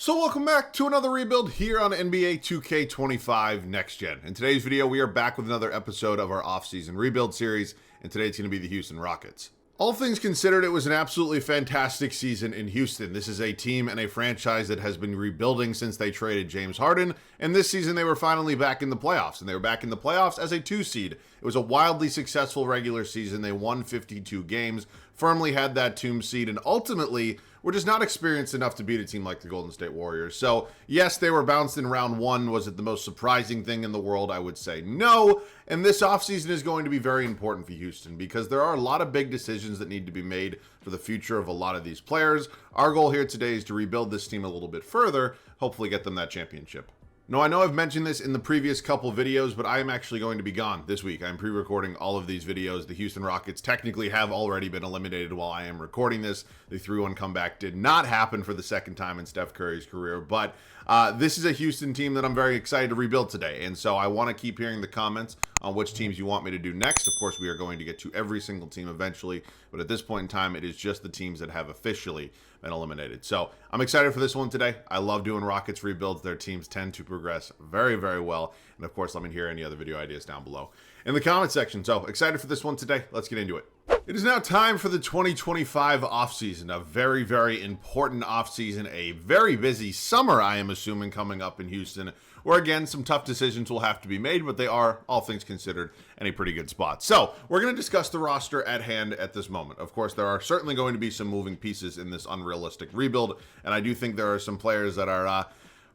So welcome back to another rebuild here on NBA 2K25 Next Gen. In today's video, we are back with another episode of our offseason rebuild series, and today it's going to be the Houston Rockets. All things considered, it was an absolutely fantastic season in Houston. This is a team and a franchise that has been rebuilding since they traded James Harden, and this season they were finally back in the playoffs, and they were back in the playoffs as a 2 seed. It was a wildly successful regular season. They won 52 games, firmly had that 2 seed, and ultimately were just not experienced enough to beat a team like the Golden State Warriors. So, yes, they were bounced in round 1. Was it the most surprising thing in the world? I would say no. And this offseason is going to be very important for Houston because there are a lot of big decisions that need to be made for the future of a lot of these players. Our goal here today is to rebuild this team a little bit further, hopefully get them that championship. No, I know I've mentioned this in the previous couple videos, but I am actually going to be gone this week. I'm pre-recording all of these videos. The Houston Rockets technically have already been eliminated while I am recording this. The 3-1 comeback did not happen for the second time in Steph Curry's career, but this is a Houston team that I'm very excited to rebuild today, and so I want to keep hearing the comments on which teams you want me to do next. Of course, we are going to get to every single team eventually, but at this point in time, it is just the teams that have officially been eliminated. So I'm excited for this one today. I love doing Rockets rebuilds. Their teams tend to progress very, very well. And of course, let me hear any other video ideas down below in the comment section. So excited for this one today. Let's get into it. It is now time for the 2025 offseason, a very, very important offseason, a very busy summer, I am assuming, coming up in Houston, where again, some tough decisions will have to be made, but they are, all things considered, in a pretty good spot. So we're going to discuss the roster at hand at this moment. Of course, there are certainly going to be some moving pieces in this unrealistic rebuild, and I do think there are some players that are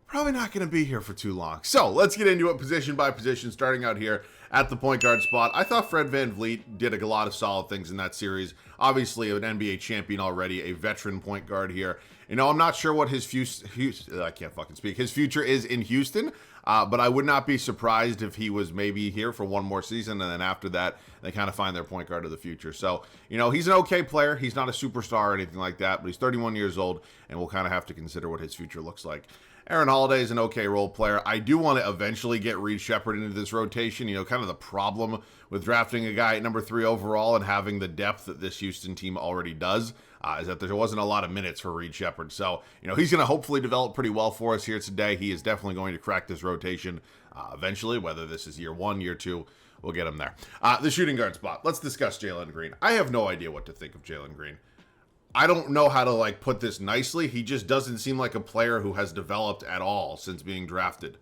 probably not going to be here for too long. So let's get into it position by position, starting out here at the point guard spot. I thought Fred VanVleet did a lot of solid things in that series. Obviously, an NBA champion already, a veteran point guard here. You know, I'm not sure what his future, I can't fucking speak, his future is in Houston, but I would not be surprised if he was maybe here for one more season, and then after that, they kind of find their point guard of the future. So, you know, he's an okay player. He's not a superstar or anything like that, but he's 31 years old, and we'll kind of have to consider what his future looks like. Aaron Holiday is an okay role player. I do want to eventually get Reed Sheppard into this rotation. You know, kind of the problem with drafting a guy at number 3 overall and having the depth that this Houston team already does is that there wasn't a lot of minutes for Reed Sheppard. So, you know, he's going to hopefully develop pretty well for us here today. He is definitely going to crack this rotation eventually, whether this is year 1, year 2. We'll get him there. The shooting guard spot. Let's discuss Jalen Green. I have no idea what to think of Jalen Green. I don't know how to put this nicely. He just doesn't seem like a player who has developed at all since being drafted.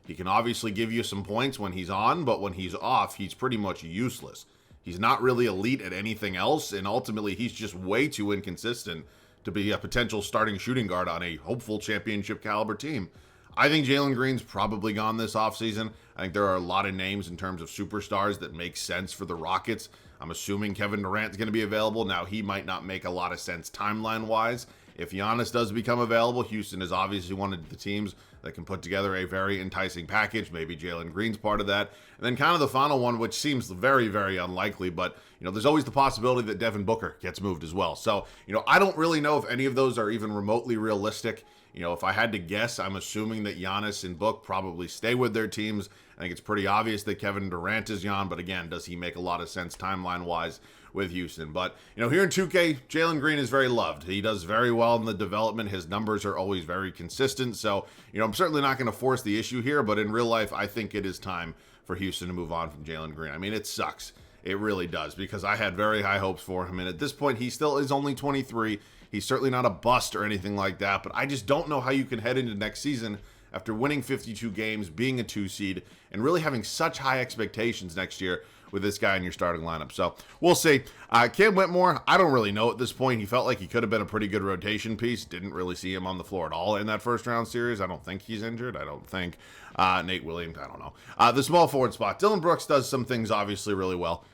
He can obviously give you some points when he's on, but when he's off, he's pretty much useless. He's not really elite at anything else, and ultimately he's just way too inconsistent to be a potential starting shooting guard on a hopeful championship caliber team. I think Jalen Green's probably gone this offseason. I think there are a lot of names in terms of superstars that make sense for the Rockets. I'm assuming Kevin Durant's going to be available. Now, he might not make a lot of sense timeline-wise. If Giannis does become available, Houston is obviously one of the teams that can put together a very enticing package. Maybe Jalen Green's part of that. And then kind of the final one, which seems very, very unlikely, but, you know, there's always the possibility that Devin Booker gets moved as well. So, you know, I don't really know if any of those are even remotely realistic. You know, if I had to guess, I'm assuming that Giannis and Book probably stay with their teams. I think it's pretty obvious that Kevin Durant is Gian, but again, does he make a lot of sense timeline-wise with Houston? But, you know, here in 2K, Jalen Green is very loved. He does very well in the development. His numbers are always very consistent. So, you know, I'm certainly not going to force the issue here, but in real life, I think it is time for Houston to move on from Jalen Green. I mean, it sucks. It really does, because I had very high hopes for him. And at this point, he still is only 23. He's certainly not a bust or anything like that, but I just don't know how you can head into next season after winning 52 games, being a 2 seed, and really having such high expectations next year with this guy in your starting lineup. So we'll see. Cam Whitmore, I don't really know at this point. He felt like he could have been a pretty good rotation piece. Didn't really see him on the floor at all in that first round series. I don't think he's injured. I don't think. Nate Williams, I don't know. The small forward spot. Dylan Brooks does some things obviously really well.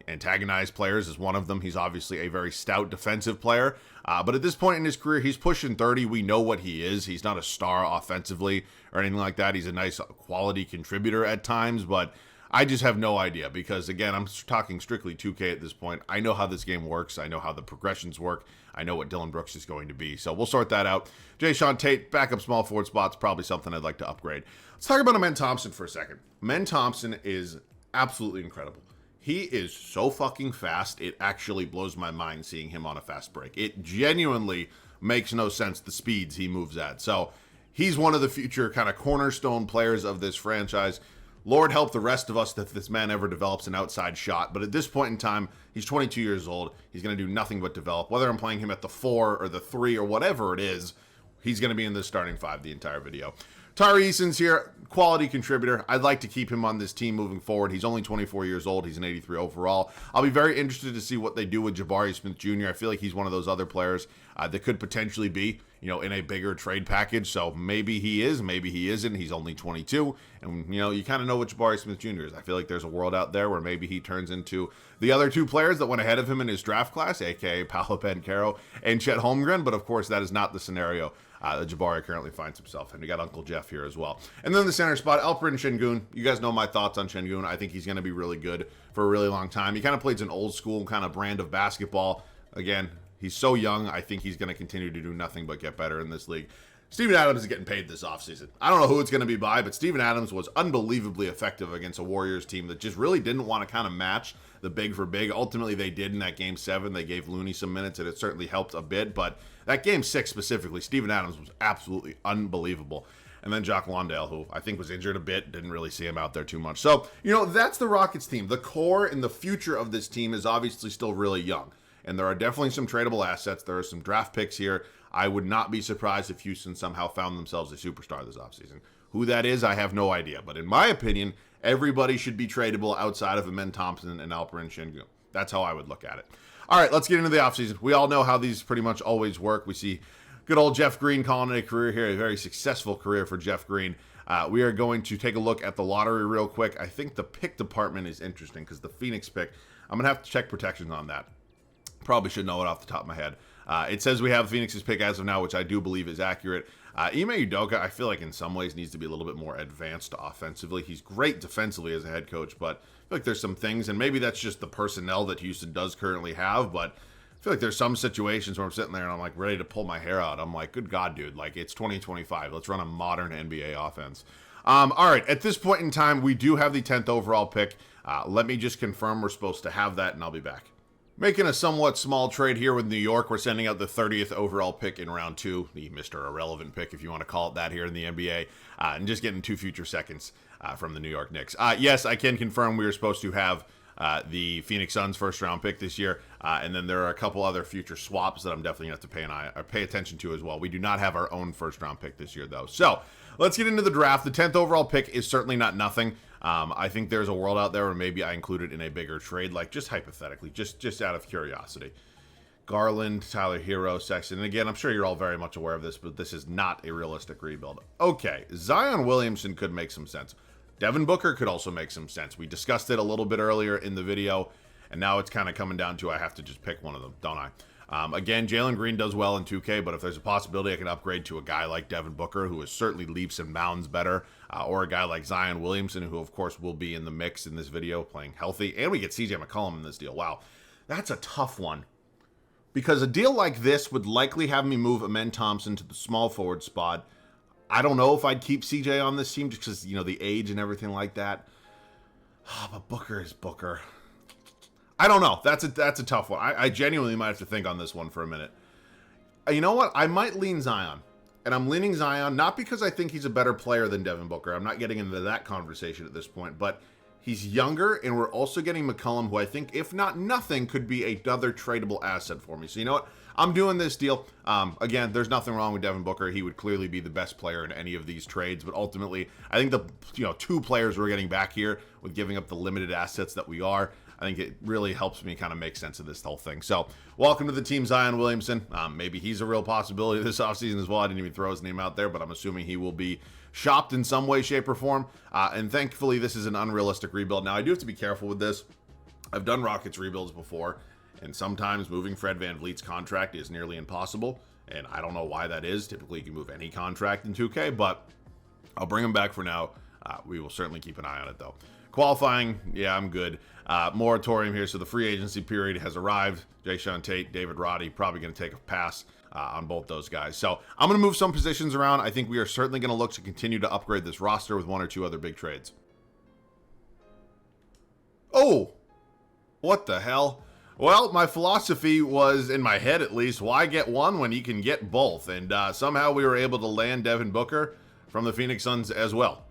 Antagonize players is one of them. He's obviously a very stout defensive player. But at this point in his career, he's pushing 30. We know what he is. He's not a star offensively or anything like that. He's a nice quality contributor at times, but I just have no idea because, again, I'm talking strictly 2K at this point. I know how this game works. I know how the progressions work. I know what Dylan Brooks is going to be. So we'll sort that out. Jae'Sean Tate, backup small forward spot's probably something I'd like to upgrade. Let's talk about Amen Thompson for a second. Amen Thompson is absolutely incredible. He is so fucking fast, it actually blows my mind seeing him on a fast break. It genuinely makes no sense, the speeds he moves at. So he's one of the future kind of cornerstone players of this franchise. Lord help the rest of us if this man ever develops an outside shot. But at this point in time, he's 22 years old. He's going to do nothing but develop. Whether I'm playing him at the 4 or the 3 or whatever it is, he's going to be in the starting 5 the entire video. Tari Eason's here, quality contributor. I'd like to keep him on this team moving forward. He's only 24 years old. He's an 83 overall. I'll be very interested to see what they do with Jabari Smith Jr. I feel like he's one of those other players that could potentially be, in a bigger trade package. So maybe he is, maybe he isn't. He's only 22. And, you kind of know what Jabari Smith Jr. is. I feel like there's a world out there where maybe he turns into the other 2 players that went ahead of him in his draft class, a.k.a. Paolo Banchero and Chet Holmgren. But, of course, that is not the scenario that Jabari currently finds himself in. We got Uncle Jeff here as well. And then the center spot, Alperen Sengun. You guys know my thoughts on Sengun. I think he's going to be really good for a really long time. He kind of plays an old school kind of brand of basketball. Again, he's so young. I think he's going to continue to do nothing but get better in this league. Steven Adams is getting paid this offseason. I don't know who it's going to be by, but Steven Adams was unbelievably effective against a Warriors team that just really didn't want to kind of match the big for big. Ultimately, they did in that Game 7. They gave Looney some minutes, and it certainly helped a bit. But that Game 6 specifically, Steven Adams was absolutely unbelievable. And then Jock Landale, who I think was injured a bit, didn't really see him out there too much. So, that's the Rockets team. The core and the future of this team is obviously still really young. And there are definitely some tradable assets. There are some draft picks here. I would not be surprised if Houston somehow found themselves a superstar this offseason. Who that is, I have no idea. But in my opinion, everybody should be tradable outside of Amen Thompson and Alperen Sengun. That's how I would look at it. All right, let's get into the offseason. We all know how these pretty much always work. We see good old Jeff Green calling it a career here, a very successful career for Jeff Green. We are going to take a look at the lottery real quick. I think the pick department is interesting because the Phoenix pick, I'm going to have to check protections on that. Probably should know it off the top of my head. It says we have Phoenix's pick as of now, which I do believe is accurate. Ime Udoka, I feel like in some ways needs to be a little bit more advanced offensively. He's great defensively as a head coach, but I feel like there's some things, and maybe that's just the personnel that Houston does currently have, but I feel like there's some situations where I'm sitting there and I'm like ready to pull my hair out. I'm like, good God, dude, like it's 2025. Let's run a modern NBA offense. All right, at this point in time, we do have the 10th overall pick. Let me just confirm we're supposed to have that, and I'll be back. Making a somewhat small trade here with New York. We're sending out the 30th overall pick in round 2, the Mr. Irrelevant pick, if you want to call it that here in the NBA, and just getting 2 future seconds from the New York Knicks. Yes, I can confirm we were supposed to have the Phoenix Suns first round pick this year, and then there are a couple other future swaps that I'm definitely going to have to pay attention to as well. We do not have our own first round pick this year, though. So let's get into the draft. The 10th overall pick is certainly not nothing. I think there's a world out there where maybe I include it in a bigger trade, like just hypothetically, just out of curiosity. Garland, Tyler Hero, Sexton, and again, I'm sure you're all very much aware of this, but this is not a realistic rebuild. Okay, Zion Williamson could make some sense. Devin Booker could also make some sense. We discussed it a little bit earlier in the video, and now it's kind of coming down to I have to just pick one of them, don't I? Again, Jalen Green does well in 2K, but if there's a possibility I can upgrade to a guy like Devin Booker, who is certainly leaps and bounds better, or a guy like Zion Williamson, who of course will be in the mix in this video, playing healthy, and we get CJ McCollum in this deal. Wow, that's a tough one. Because a deal like this would likely have me move Amen Thompson to the small forward spot. I don't know if I'd keep CJ on this team just because, the age and everything like that. But Booker is Booker. I don't know. That's a tough one. I genuinely might have to think on this one for a minute. You know what? I might lean Zion. And I'm leaning Zion, not because I think he's a better player than Devin Booker. I'm not getting into that conversation at this point. But he's younger, and we're also getting McCollum, who I think, if not nothing, could be another tradable asset for me. So you know what? I'm doing this deal. Again, there's nothing wrong with Devin Booker. He would clearly be the best player in any of these trades. But ultimately, I think the 2 players we're getting back here with giving up the limited assets that we are, I think it really helps me kind of make sense of this whole thing. So, welcome to the team, Zion Williamson. Maybe he's a real possibility this offseason as well. I didn't even throw his name out there, but I'm assuming he will be shopped in some way, shape, or form. And thankfully, this is an unrealistic rebuild. Now, I do have to be careful with this. I've done Rockets rebuilds before, and sometimes moving Fred VanVleet's contract is nearly impossible. And I don't know why that is. Typically, you can move any contract in 2K, but I'll bring him back for now. We will certainly keep an eye on it, though. Qualifying, yeah, I'm good. Moratorium here, so the free agency period has arrived. Jayshawn Tate, David Roddy, probably going to take a pass on both those guys. So I'm going to move some positions around. I think we are certainly going to look to continue to upgrade this roster with 1 or 2 other big trades. Oh, what the hell? Well, my philosophy was, in my head at least, why get one when you can get both? And somehow we were able to land Devin Booker from the Phoenix Suns as well.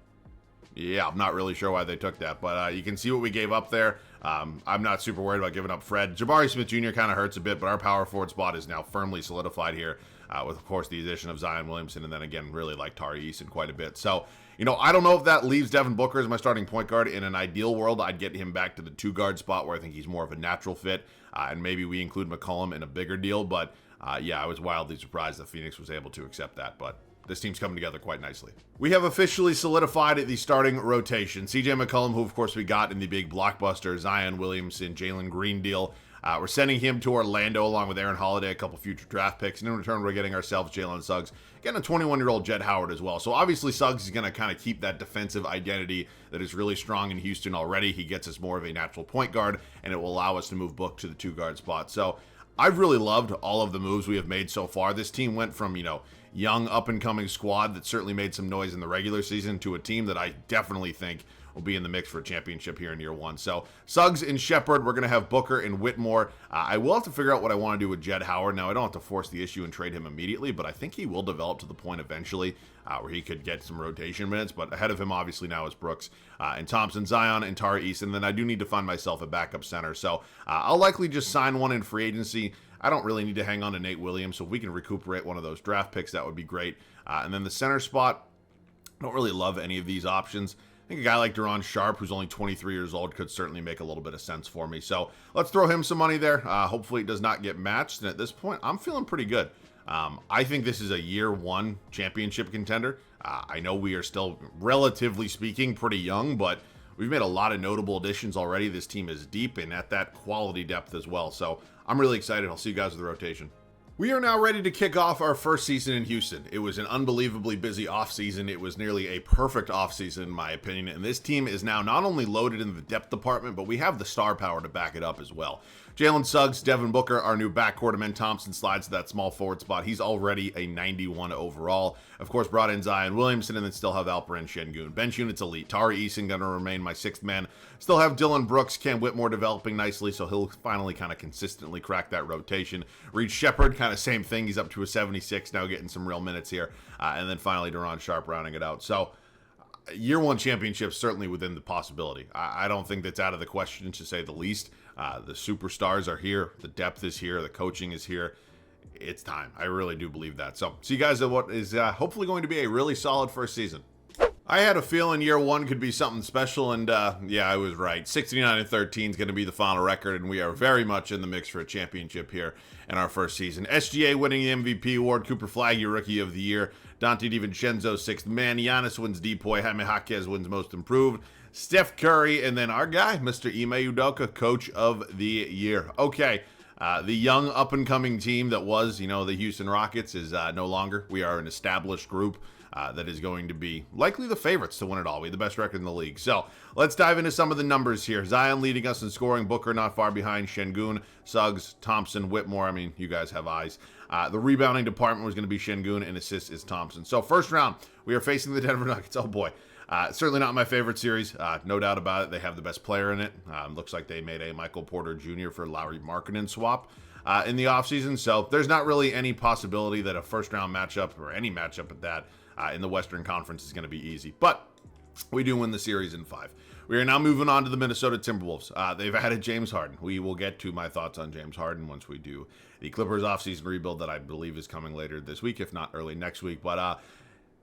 Yeah, I'm not really sure why they took that, but you can see what we gave up there. I'm not super worried about giving up Fred. Jabari Smith Jr. kind of hurts a bit, but our power forward spot is now firmly solidified here with, of course, the addition of Zion Williamson, and then again, really like Tari Eason quite a bit. So, I don't know if that leaves Devin Booker as my starting point guard. In an ideal world, I'd get him back to the two-guard spot where I think he's more of a natural fit, and maybe we include McCollum in a bigger deal. But, yeah, I was wildly surprised that Phoenix was able to accept that, but this team's coming together quite nicely. We have officially solidified the starting rotation. CJ McCollum, who of course we got in the big blockbuster Zion Williamson, Jalen Green deal. We're sending him to Orlando along with Aaron Holiday, a couple future draft picks. And in return, we're getting ourselves Jalen Suggs, getting a 21-year-old Jett Howard as well. So obviously Suggs is going to kind of keep that defensive identity that is really strong in Houston already. He gets us more of a natural point guard, and it will allow us to move Book to the two-guard spot. So I've really loved all of the moves we have made so far. This team went from, young up-and-coming squad that certainly made some noise in the regular season to a team that I definitely think will be in the mix for a championship here in year one. So Suggs and Shepherd, we're going to have Booker and Whitmore. I will have to figure out what I want to do with Jett Howard. Now, I don't have to force the issue and trade him immediately, but I think he will develop to the point eventually where he could get some rotation minutes. But ahead of him, obviously, now is Brooks and Thompson, Zion, and Tari Eason. Then I do need to find myself a backup center. So I'll likely just sign one in free agency. I don't really need to hang on to Nate Williams, so if we can recuperate one of those draft picks, that would be great. And then the center spot, I don't really love any of these options. I think a guy like Duron Sharp, who's only 23 years old, could certainly make a little bit of sense for me. So let's throw him some money there. Hopefully it does not get matched. And at this point, I'm feeling pretty good. I think this is a year one championship contender. I know we are still, relatively speaking, pretty young, but we've made a lot of notable additions already. This team is deep and at that quality depth as well. So I'm really excited. I'll see you guys with the rotation. We are now ready to kick off our first season in Houston. It was an unbelievably busy offseason. It was nearly a perfect offseason in my opinion. And this team is now not only loaded in the depth department, but we have the star power to back it up as well. Jalen Suggs, Devin Booker, our new backcourt. Amen Thompson slides to that small forward spot. He's already a 91 overall. Of course, brought in Zion Williamson and then still have Alperen Şengün. Bench unit's elite. Tari Eason going to remain my sixth man. Still have Dylan Brooks, Cam Whitmore developing nicely, so he'll finally kind of consistently crack that rotation. Reed Shepherd, kind of same thing. He's up to a 76 now, getting some real minutes here. And then finally, Duron Sharp rounding it out. So year one championship certainly within the possibility. I don't think that's out of the question, to say the least. The superstars are here. The depth is here. The coaching is here. It's time. I really do believe that. So see you guys at what is hopefully going to be a really solid first season. I had a feeling year one could be something special, and yeah, I was right. 69-13 is going to be the final record, and we are very much in the mix for a championship here in our first season. SGA winning the MVP award, Cooper Flagg, Rookie of the Year, Dante DiVincenzo, sixth man, Giannis wins Depoy, Jaime Jaquez wins Most Improved, Steph Curry, and then our guy, Mr. Ime Udoka, Coach of the Year. Okay, the young up-and-coming team that was, the Houston Rockets is no longer. We are an established group that is going to be likely the favorites to win it all. We have the best record in the league. So let's dive into some of the numbers here. Zion leading us in scoring. Booker not far behind. Şengün, Suggs, Thompson, Whitmore. I mean, you guys have eyes. The rebounding department was going to be Şengün, and assists is Thompson. So first round, we are facing the Denver Nuggets. Oh boy. Certainly not my favorite series, no doubt about it. They have the best player in it. Looks like they made a Michael Porter Jr. for Lauri Markkanen swap in the offseason. So there's not really any possibility that a first-round matchup, or any matchup at that, in the Western Conference is going to be easy. But we do win the series in 5. We are now moving on to the Minnesota Timberwolves. They've added James Harden. We will get to my thoughts on James Harden once we do the Clippers offseason rebuild that I believe is coming later this week, if not early next week. But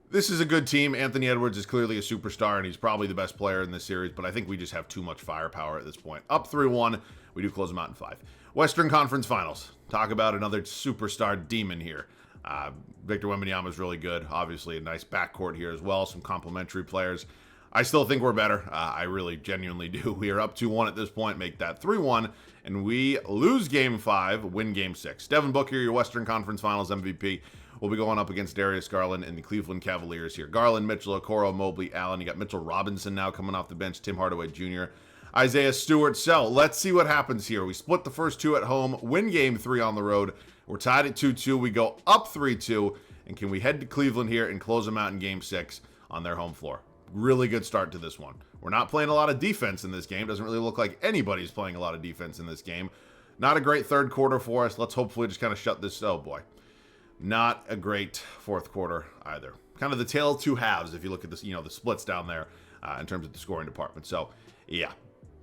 this is a good team. Anthony Edwards is clearly a superstar, and he's probably the best player in this series, but I think we just have too much firepower at this point. Up 3-1, we do close them out in 5. Western Conference Finals. Talk about another superstar demon here. Victor Wembanyama is really good. Obviously, a nice backcourt here as well. Some complementary players. I still think we're better. I really genuinely do. We are up 2-1 at this point. Make that 3-1, and we lose Game 5, win Game 6. Devin Booker, your Western Conference Finals MVP. We'll be going up against Darius Garland and the Cleveland Cavaliers here. Garland, Mitchell, Okoro, Mobley, Allen. You got Mitchell Robinson now coming off the bench. Tim Hardaway Jr., Isaiah Stewart. So let's see what happens here. We split the first 2 at home, win Game 3 on the road. We're tied at 2-2. We go up 3-2. And can we head to Cleveland here and close them out in Game 6 on their home floor? Really good start to this one. We're not playing a lot of defense in this game. Doesn't really look like anybody's playing a lot of defense in this game. Not a great third quarter for us. Let's hopefully just kind of shut this. Oh, boy. Not a great fourth quarter either. Kind of the tale of two halves if you look at this, the splits down there in terms of the scoring department. So, yeah.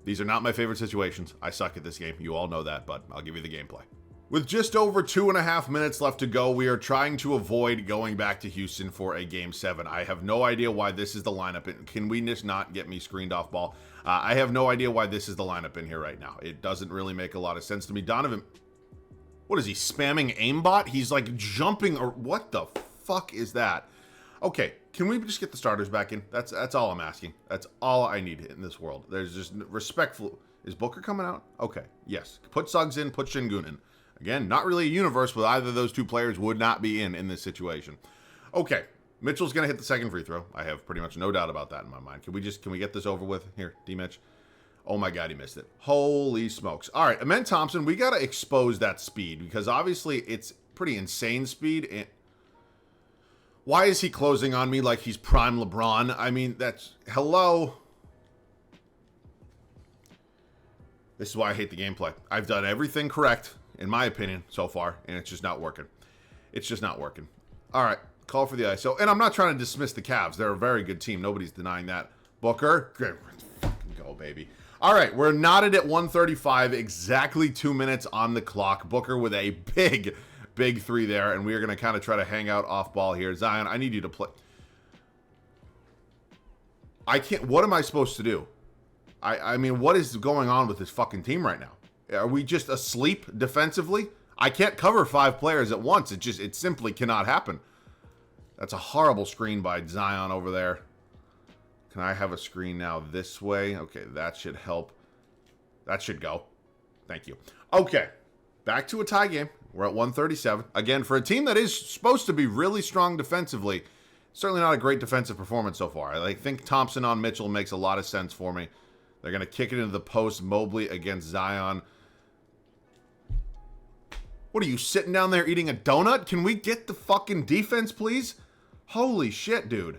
These are not my favorite situations. I suck at this game. You all know that, but I'll give you the gameplay. With just over 2.5 minutes left to go, we are trying to avoid going back to Houston for a Game 7. I have no idea why this is the lineup. Can we just not get me screened off ball? I have no idea why this is the lineup in here right now. It doesn't really make a lot of sense to me. Donovan, what is he, spamming aimbot? He's like jumping, or what the fuck is that? Okay, can we just get the starters back in? That's all I'm asking. That's all I need in this world. There's just respectful. Is Booker coming out? Okay, yes. Put Suggs in, put Şengün in. Again, not really a universe, but either of those two players would not be in this situation. Okay, Mitchell's going to hit the second free throw. I have pretty much no doubt about that in my mind. Can we get this over with? Here, D-Mitch. Oh my God, he missed it. Holy smokes. All right, Amen Thompson, we got to expose that speed because obviously it's pretty insane speed. And why is he closing on me like he's prime LeBron? I mean, hello. This is why I hate the gameplay. I've done everything correct, in my opinion, so far, and it's just not working. It's just not working. All right, call for the ISO. And I'm not trying to dismiss the Cavs. They're a very good team. Nobody's denying that. Booker, fucking go, baby. All right, we're knotted at 1:35, exactly 2 minutes on the clock. Booker with a big three there, and we are going to kind of try to hang out off ball here. Zion, I need you to play. I can't. What am I supposed to do? I mean, what is going on with this fucking team right now? Are we just asleep defensively? I can't cover 5 players at once. It simply cannot happen. That's a horrible screen by Zion over there. Can I have a screen now this way? Okay, that should help. That should go. Thank you. Okay, back to a tie game. We're at 137. Again, for a team that is supposed to be really strong defensively, certainly not a great defensive performance so far. I think Thompson on Mitchell makes a lot of sense for me. They're going to kick it into the post. Mobley against Zion. What are you, sitting down there eating a donut? Can we get the fucking defense, please? Holy shit, dude.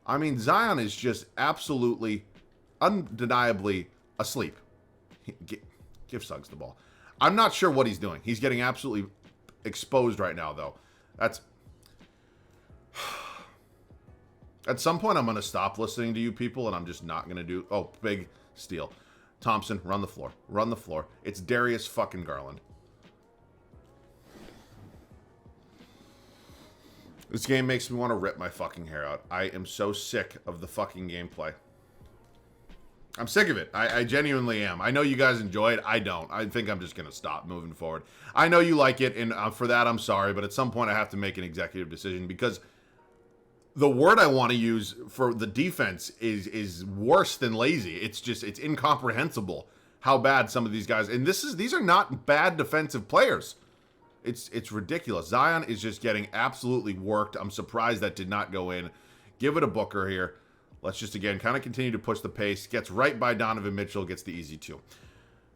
I mean, Zion is just absolutely, undeniably asleep. Give Suggs the ball. I'm not sure what he's doing. He's getting absolutely exposed right now, though. That's... At some point, I'm going to stop listening to you people, and I'm just not going to do... Oh, big steal. Thompson, run the floor. Run the floor. It's Darius fucking Garland. This game makes me want to rip my fucking hair out. I am so sick of the fucking gameplay. I'm sick of it. I genuinely am. I know you guys enjoy it. I don't. I think I'm just going to stop moving forward. I know you like it, and for that, I'm sorry. But at some point, I have to make an executive decision because... The word I want to use for the defense is worse than lazy. It's incomprehensible how bad some of these guys, and these are not bad defensive players. It's ridiculous. Zion is just getting absolutely worked. I'm surprised that did not go in. Give it a Booker here. Let's just again kind of continue to push the pace. Gets right by Donovan Mitchell, gets the easy 2.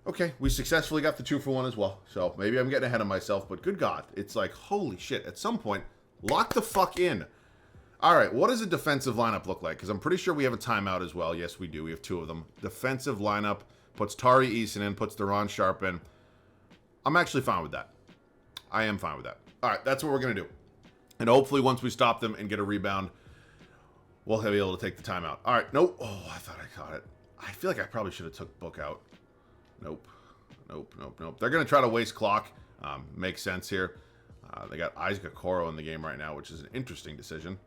Okay, we successfully got the 2-for-1 as well. So maybe I'm getting ahead of myself, but good God, it's like holy shit. At some point, lock the fuck in. All right, what does a defensive lineup look like? Because I'm pretty sure we have a timeout as well. Yes, we do. We have 2 of them. Defensive lineup puts Tari Eason in, puts Deron Sharp in. I'm actually fine with that. I am fine with that. All right, that's what we're going to do. And hopefully once we stop them and get a rebound, we'll be able to take the timeout. All right, nope. Oh, I thought I caught it. I feel like I probably should have took Book out. Nope. They're going to try to waste clock. Makes sense here. They got Isaac Okoro in the game right now, which is an interesting decision.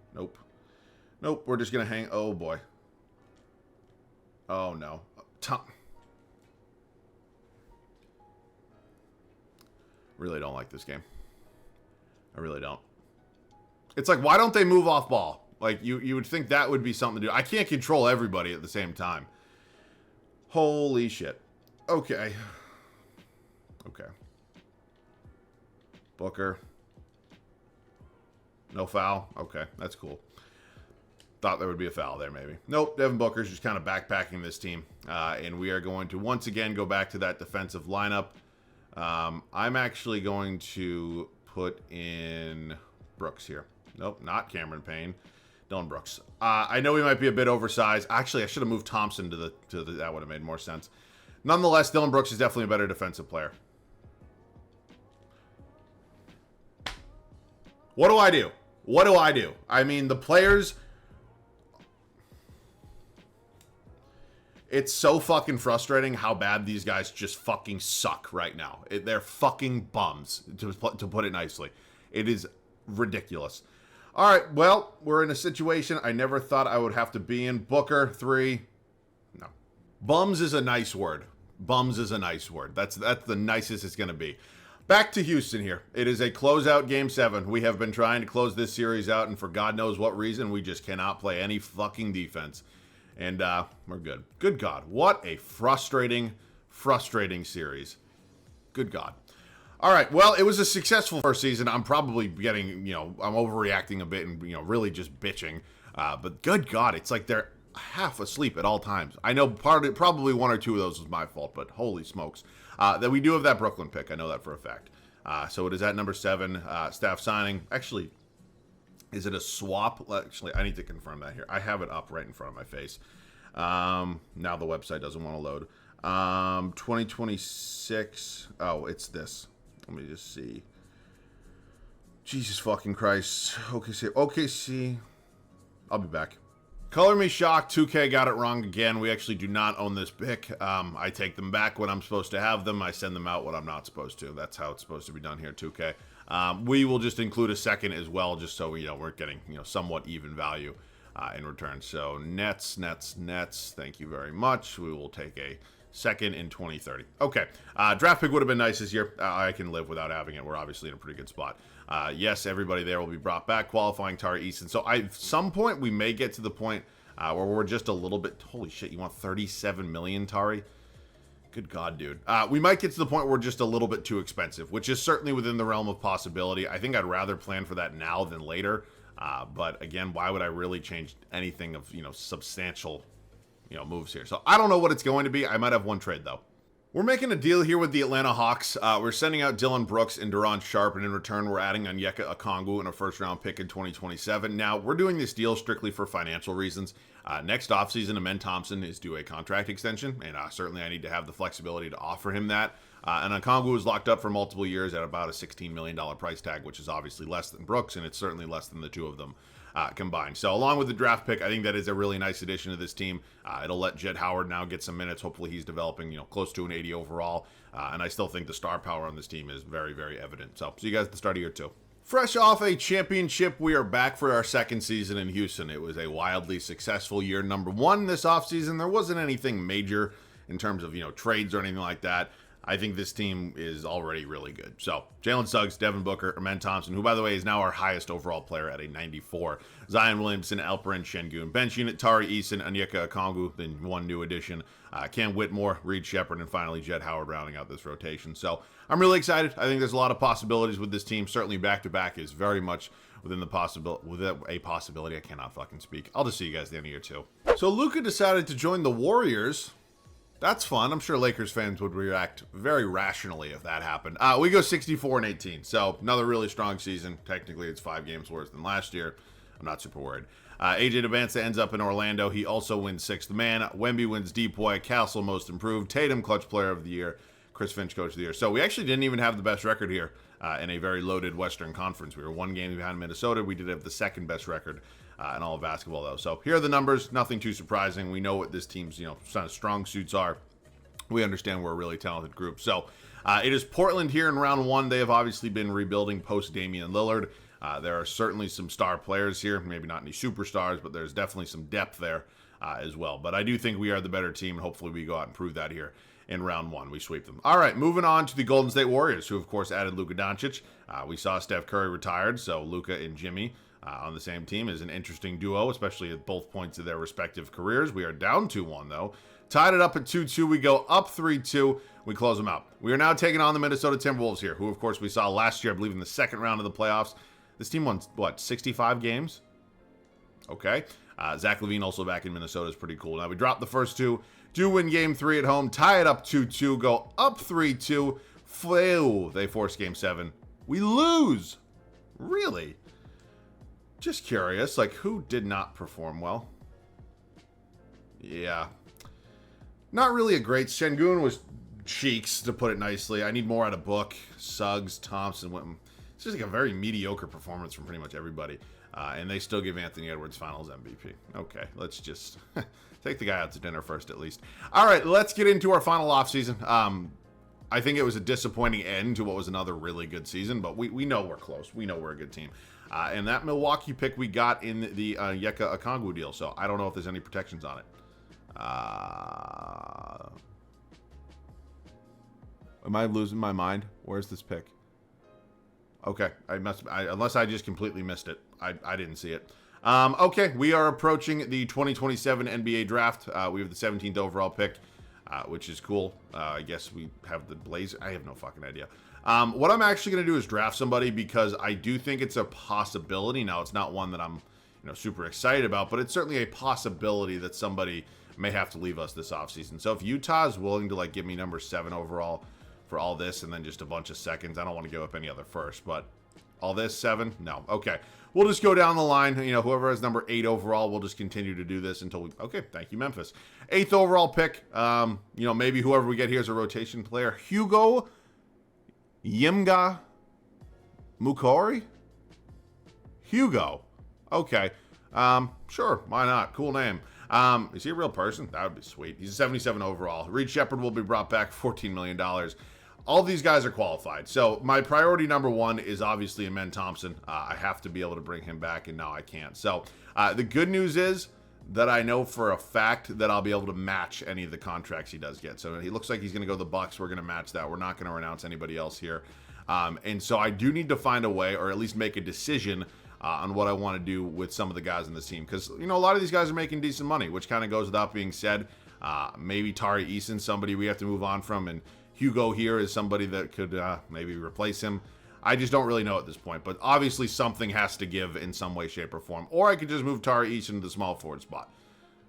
Nope, we're just going to hang... Oh, boy. Oh, no. Really don't like this game. I really don't. It's like, why don't they move off ball? Like, you would think that would be something to do. I can't control everybody at the same time. Holy shit. Okay. Booker. No foul? Okay, that's cool. Thought there would be a foul there, maybe. Nope, Devin Booker's just kind of backpacking this team. And we are going to once again go back to that defensive lineup. I'm actually going to put in Brooks here. Nope, not Cameron Payne. Dillon Brooks. I know he might be a bit oversized. Actually, I should have moved Thompson to the that would have made more sense. Nonetheless, Dillon Brooks is definitely a better defensive player. What do I do? What do I do? I mean, the players... It's so fucking frustrating how bad these guys just fucking suck right now. They're fucking bums, to put it nicely. It is ridiculous. All right, well, we're in a situation I never thought I would have to be in. Booker, 3. No. Bums is a nice word. Bums is a nice word. That's the nicest it's going to be. Back to Houston here. It is a closeout Game 7. We have been trying to close this series out, and for God knows what reason, we just cannot play any fucking defense. And we're good. Good God. What a frustrating series. Good God. All right. Well, it was a successful first season. I'm probably getting, I'm overreacting a bit and, really just bitching. But good God, it's like they're half asleep at all times. I know probably 1 or 2 of those was my fault, but holy smokes. That we do have that Brooklyn pick. I know that for a fact. So it is at number 7, staff signing. Actually, is it a swap? Actually, I need to confirm that here. I have it up right in front of my face. Now the website doesn't want to load. 2026. Oh, it's this. Let me just see. Jesus fucking Christ. OKC. I'll be back. Color me shocked. 2K got it wrong again. We actually do not own this pick. I take them back when I'm supposed to have them. I send them out when I'm not supposed to. That's how it's supposed to be done here, 2K. We will just include a second as well, just so we're getting somewhat even value in return. So Nets. Thank you very much. We will take a second in 2030. Okay. Draft pick would have been nice this year. I can live without having it. We're obviously in a pretty good spot. Yes, everybody there will be brought back. Qualifying Tari Easton. So at some point we may get to the point where we're just a little bit. Holy shit! You want 37 million, Tari? Good God, dude. We might get to the point where we're just a little bit too expensive, which is certainly within the realm of possibility. I think I'd rather plan for that now than later. But again, why would I really change anything of, substantial, moves here? So I don't know what it's going to be. I might have one trade, though. We're making a deal here with the Atlanta Hawks. We're sending out Dylan Brooks and Duron Sharp, and in return, we're adding Onyeka Okongwu and a first-round pick in 2027. Now, we're doing this deal strictly for financial reasons. Next offseason, Amen Thompson is due a contract extension, and certainly I need to have the flexibility to offer him that. And Okongwu is locked up for multiple years at about a $16 million price tag, which is obviously less than Brooks, and it's certainly less than the two of them combined. So along with the draft pick, I think that is a really nice addition to this team. It'll let Jett Howard now get some minutes. Hopefully he's developing, close to an 80 overall. And I still think the star power on this team is very, very evident. So see you guys at the start of year 2. Fresh off a championship, we are back for our second season in Houston. It was a wildly successful year. Number 1 this offseason, there wasn't anything major in terms of, trades or anything like that. I think this team is already really good. So, Jalen Suggs, Devin Booker, Amen Thompson, who, by the way, is now our highest overall player at a 94. Zion Williamson, Alperen Şengün. Bench unit, Tari Eason, Onyeka Okongwu, then one new addition. Cam Whitmore, Reed Shepherd, and finally Jett Howard rounding out this rotation. So, I'm really excited. I think there's a lot of possibilities with this team. Certainly, back-to-back is very much within a possibility. I cannot fucking speak. I'll just see you guys at the end of year 2. So, Luka decided to join the Warriors. That's fun. I'm sure Lakers fans would react very rationally if that happened. We go 64-18, so another really strong season. Technically, it's 5 games worse than last year. I'm not super worried. AJ Devanza ends up in Orlando. He also wins 6th man. Wemby wins DPOY. Castle most improved. Tatum clutch player of the year. Chris Finch coach of the year. So we actually didn't even have the best record here in a very loaded Western Conference. We were 1 game behind Minnesota. We did have the 2nd best record in all of basketball, though. So here are the numbers. Nothing too surprising. We know what this team's strong suits are. We understand we're a really talented group. So it is Portland here in round 1. They have obviously been rebuilding post Damian Lillard. There are certainly some star players here. Maybe not any superstars, but there's definitely some depth there as well. But I do think we are the better team, and hopefully we go out and prove that here in round 1. We sweep them. All right, moving on to the Golden State Warriors, who, of course, added Luka Doncic. We saw Steph Curry retired, so Luka and Jimmy on the same team is an interesting duo, especially at both points of their respective careers. We are down 2-1, though. Tied it up at 2-2. We go up 3-2. We close them out. We are now taking on the Minnesota Timberwolves here, who, of course, we saw last year, I believe, in the 2nd round of the playoffs. This team won, 65 games? Okay. Zach LaVine also back in Minnesota is pretty cool. Now, we dropped the first 2. Do win game 3 at home. Tie it up 2-2. Go up 3-2. They force game 7. We lose. Really? Just curious. Who did not perform well? Yeah. Not really a great. Şengün was cheeks, to put it nicely. I need more out of Book. Suggs, Thompson, It's just like a very mediocre performance from pretty much everybody. And they still give Anthony Edwards Finals MVP. Okay, let's just take the guy out to dinner first, at least. All right, let's get into our final offseason. I think it was a disappointing end to what was another really good season, but we know we're close. We know we're a good team. And that Milwaukee pick we got in the Yeka Okongwu deal, so I don't know if there's any protections on it. Am I losing my mind? Where's this pick? Okay, unless I just completely missed it. I didn't see it. Okay, we are approaching the 2027 NBA draft. We have the 17th overall pick, which is cool. I guess we have the Blazers. I have no fucking idea. What I'm actually going to do is draft somebody because I do think it's a possibility. Now, it's not one that I'm super excited about, but it's certainly a possibility that somebody may have to leave us this offseason. So if Utah is willing to give me number 7 overall for all this and then just a bunch of seconds, I don't want to give up any other first, but all this 7? No. Okay. We'll just go down the line. Whoever has number 8 overall, we'll just continue to do this until we... Okay, thank you, Memphis. 8th overall pick. Maybe whoever we get here is a rotation player. Hugo Yimga Mukori? Hugo. Okay. Sure, why not? Cool name. Is he a real person? That would be sweet. He's a 77 overall. Reed Shepard will be brought back, $14 million. All these guys are qualified. So my priority number 1 is obviously Amen Thompson. I have to be able to bring him back, and now I can't. So the good news is that I know for a fact that I'll be able to match any of the contracts he does get. So he looks like he's going to go to the Bucks. We're going to match that. We're not going to renounce anybody else here. And so I do need to find a way, or at least make a decision on what I want to do with some of the guys in this team. Because, a lot of these guys are making decent money, which kind of goes without being said. Maybe Tari Eason, somebody we have to move on from, and Hugo here is somebody that could maybe replace him. I just don't really know at this point, but obviously something has to give in some way, shape, or form. Or I could just move Tari Eason to the small forward spot.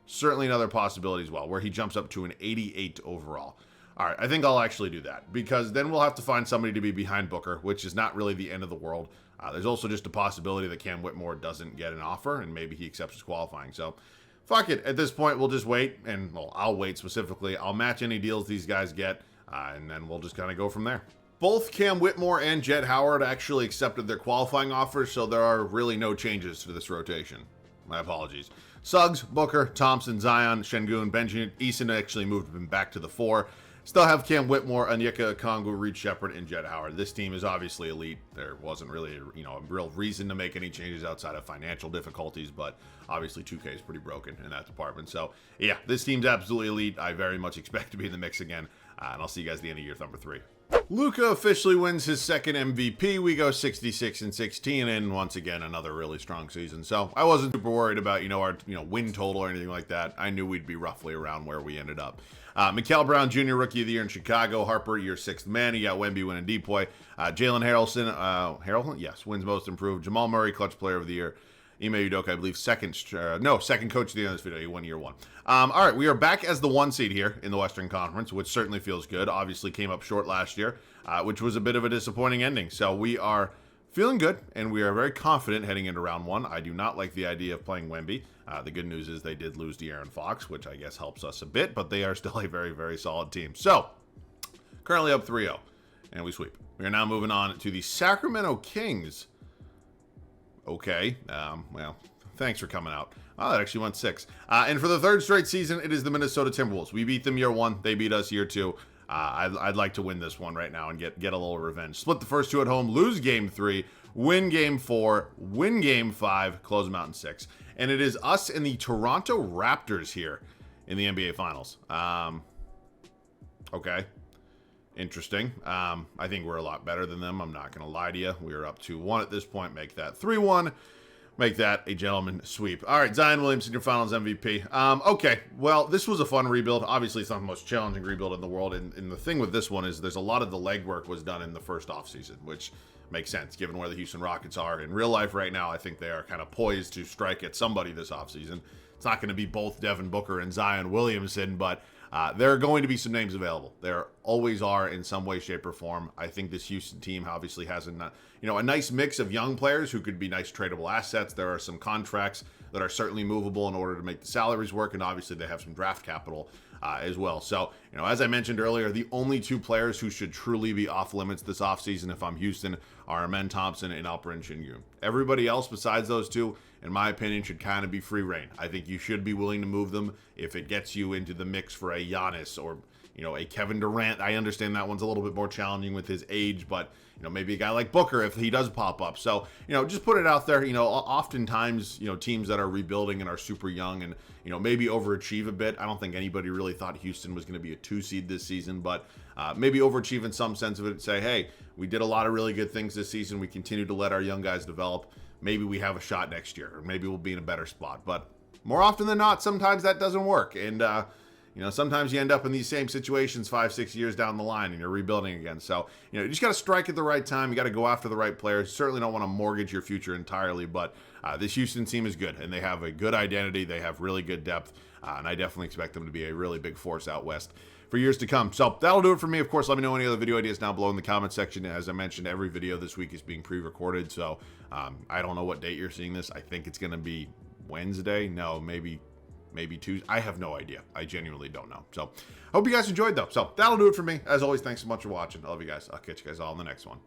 Certainly another possibility as well, where he jumps up to an 88 overall. All right, I think I'll actually do that, because then we'll have to find somebody to be behind Booker, which is not really the end of the world. There's also just a possibility that Cam Whitmore doesn't get an offer, and maybe he accepts his qualifying. So, fuck it. At this point, we'll just wait, and I'll wait specifically. I'll match any deals these guys get, and then we'll just kind of go from there. Both Cam Whitmore and Jett Howard actually accepted their qualifying offers, so there are really no changes to this rotation. My apologies. Suggs, Booker, Thompson, Zion, Şengün, Benjamin, Eason actually moved him back to the 4. Still have Cam Whitmore, Onyeka Okongwu, Reed Shepard, and Jett Howard. This team is obviously elite. There wasn't really a real reason to make any changes outside of financial difficulties, but obviously 2K is pretty broken in that department. So yeah, this team's absolutely elite. I very much expect to be in the mix again, and I'll see you guys at the end of year number 3. Luka officially wins his second MVP. We go 66-16, and once again another really strong season. So I wasn't super worried about our win total or anything like that. I knew we'd be roughly around where we ended up. Mikal Brown Jr., Rookie of the Year in Chicago. Harper, your 6th man. You got Wemby winning Depoy. Jalen Harrelson, yes, wins Most Improved. Jamal Murray, Clutch Player of the Year. Ime Udoka, I believe, second coach at the end of this video. He won year 1. All right, we are back as the 1 seed here in the Western Conference, which certainly feels good. Obviously came up short last year, which was a bit of a disappointing ending. So we are feeling good, and we are very confident heading into round 1. I do not like the idea of playing Wemby. The good news is they did lose De'Aaron Fox, which I guess helps us a bit, but they are still a very, very solid team. So, currently up 3-0, and we sweep. We are now moving on to the Sacramento Kings. Okay, well, thanks for coming out. Oh, that actually went 6. And for the 3rd straight season, it is the Minnesota Timberwolves. We beat them year 1. They beat us year 2. I'd like to win this one right now and get a little revenge. Split the first 2 at home, lose game 3, win game 4, win game 5, close them out in 6. And it is us and the Toronto Raptors here in the NBA Finals. Okay. Interesting. I think we're a lot better than them. I'm not going to lie to you. We are up 2-1 at this point. Make that 3-1. Make that a gentleman sweep. All right, Zion Williamson, your Finals MVP. Okay, well, this was a fun rebuild. Obviously, it's not the most challenging rebuild in the world. And the thing with this one is there's a lot of the legwork was done in the first offseason, which makes sense given where the Houston Rockets are. In real life right now, I think they are kind of poised to strike at somebody this offseason. It's not going to be both Devin Booker and Zion Williamson, but there are going to be some names available. There always are in some way, shape, or form. I think this Houston team obviously has a nice mix of young players who could be nice tradable assets. There are some contracts that are certainly movable in order to make the salaries work, and obviously they have some draft capital as well. So, as I mentioned earlier, the only two players who should truly be off limits this offseason if I'm Houston are Amen Thompson and Alperen Sengun. Everybody else besides those two, in my opinion, should kind of be free reign. I think you should be willing to move them if it gets you into the mix for a Giannis or a Kevin Durant. I understand that one's a little bit more challenging with his age, but maybe a guy like Booker if he does pop up. So, just put it out there. Oftentimes, teams that are rebuilding and are super young and, maybe overachieve a bit. I don't think anybody really thought Houston was going to be a 2 seed this season, but maybe overachieve in some sense of it and say, hey, we did a lot of really good things this season. We continue to let our young guys develop. Maybe we have a shot next year, or maybe we'll be in a better spot. But more often than not, sometimes that doesn't work. And, sometimes you end up in these same situations 5-6 years down the line and you're rebuilding again. So, you just got to strike at the right time. You got to go after the right players. You certainly don't want to mortgage your future entirely, but this Houston team is good and they have a good identity. They have really good depth, and I definitely expect them to be a really big force out west for years to come. So that'll do it for me. Of course, let me know any other video ideas down below in the comment section. As I mentioned, every video this week is being pre-recorded, so I don't know what date you're seeing this. I think it's going to be Wednesday. No, maybe Tuesday. I have no idea. I genuinely don't know. So I hope you guys enjoyed though. So that'll do it for me. As always, thanks so much for watching. I love you guys. I'll catch you guys all in the next one.